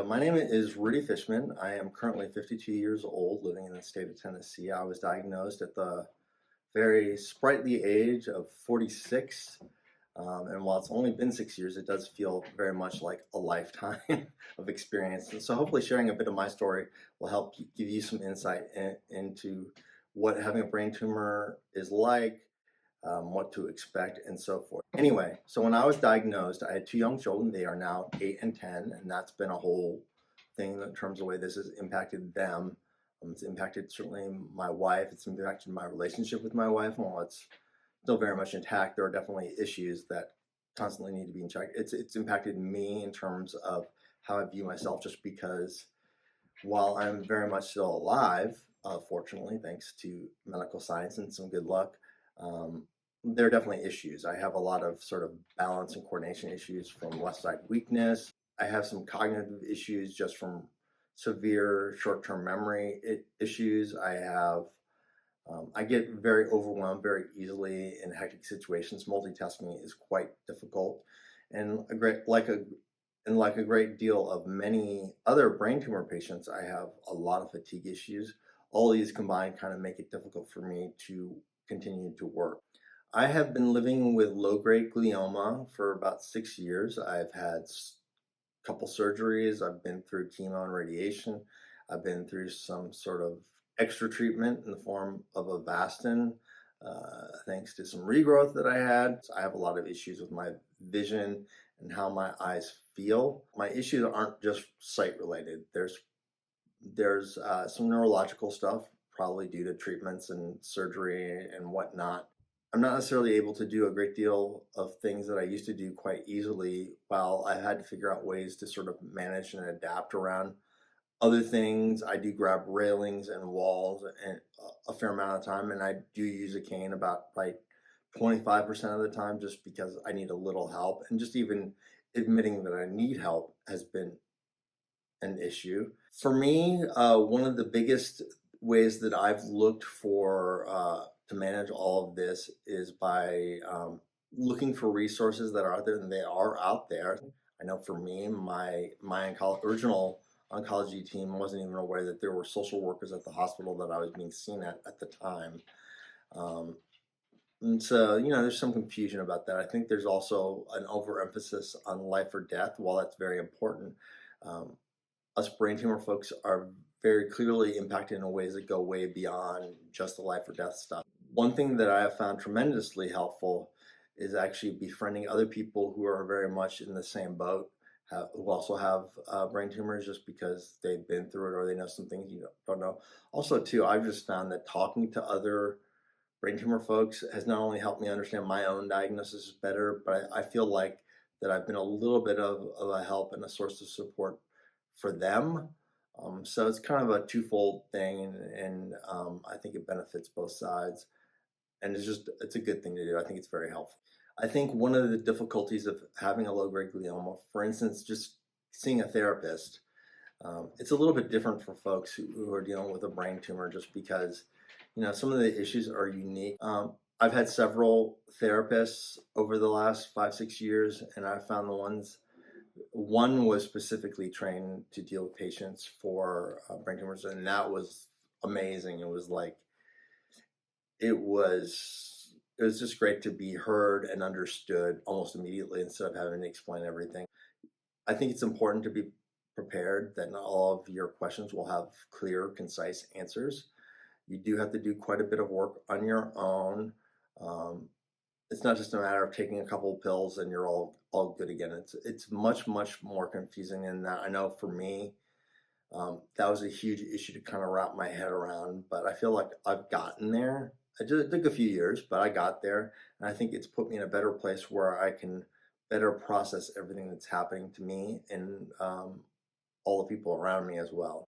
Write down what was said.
My name is Rudy Fishman. I am currently 52 years old, living in the state of Tennessee. I was diagnosed at the very sprightly age of 46. And while it's only been 6 years, it does feel very much like a lifetime of experience. And so hopefully sharing a bit of my story will help give you some insight into what having a brain tumor is like, what to expect, and so forth. Anyway, so when I was diagnosed, I had two young children. They are now 8 and 10, and that's been a whole thing in terms of the way this has impacted them. It's impacted certainly my wife. It's impacted my relationship with my wife. While it's still very much intact, there are definitely issues that constantly need to be in check. It's impacted me in terms of how I view myself, just because while I'm very much still alive, fortunately, thanks to medical science and some good luck, there are definitely issues. I have a lot of sort of balance and coordination issues from left side weakness. I have some cognitive issues just from severe short-term memory issues. I get very overwhelmed very easily in hectic situations. Multitasking is quite difficult, and like a great deal of many other brain tumor patients, I have a lot of fatigue issues. All these combined kind of make it difficult for me to continue to work. I have been living with low-grade glioma for about 6 years. I've had a couple surgeries. I've been through chemo and radiation. I've been through some sort of extra treatment in the form of Avastin, thanks to some regrowth that I had. So I have a lot of issues with my vision and how my eyes feel. My issues aren't just sight related. There's some neurological stuff, probably due to treatments and surgery and whatnot. I'm not necessarily able to do a great deal of things that I used to do quite easily, while I had to figure out ways to sort of manage and adapt around other things. I do grab railings and walls and a fair amount of time, and I do use a cane about like 25% of the time, just because I need a little help. And just even admitting that I need help has been an issue. For me, one of the biggest ways that I've looked for to manage all of this is by looking for resources that are out there, and they are out there. I know for me, my original oncology team wasn't even aware that there were social workers at the hospital that I was being seen at the time. And so, there's some confusion about that. I think there's also an overemphasis on life or death. While that's very important, us brain tumor folks are very clearly impacted in ways that go way beyond just the life or death stuff. One thing that I have found tremendously helpful is actually befriending other people who are very much in the same boat, who also have brain tumors, just because they've been through it or they know some things you don't know. Also, too, I've just found that talking to other brain tumor folks has not only helped me understand my own diagnosis better, but I feel like that I've been a little bit of a help and a source of support for them. So it's kind of a twofold thing, and I think it benefits both sides. And it's a good thing to do. I think it's very helpful. I think one of the difficulties of having a low-grade glioma, for instance, just seeing a therapist, it's a little bit different for folks who are dealing with a brain tumor, just because, some of the issues are unique. I've had several therapists over the last 5-6 years, and I found one was specifically trained to deal with patients for brain tumors, and that was amazing. It was just great to be heard and understood almost immediately, instead of having to explain everything. I think it's important to be prepared that not all of your questions will have clear, concise answers. You do have to do quite a bit of work on your own. It's not just a matter of taking a couple of pills and you're all good again. It's much more confusing than that. I know for me, that was a huge issue to kind of wrap my head around, but I feel like I've gotten there. It took a few years, but I got there, and I think it's put me in a better place where I can better process everything that's happening to me and all the people around me as well.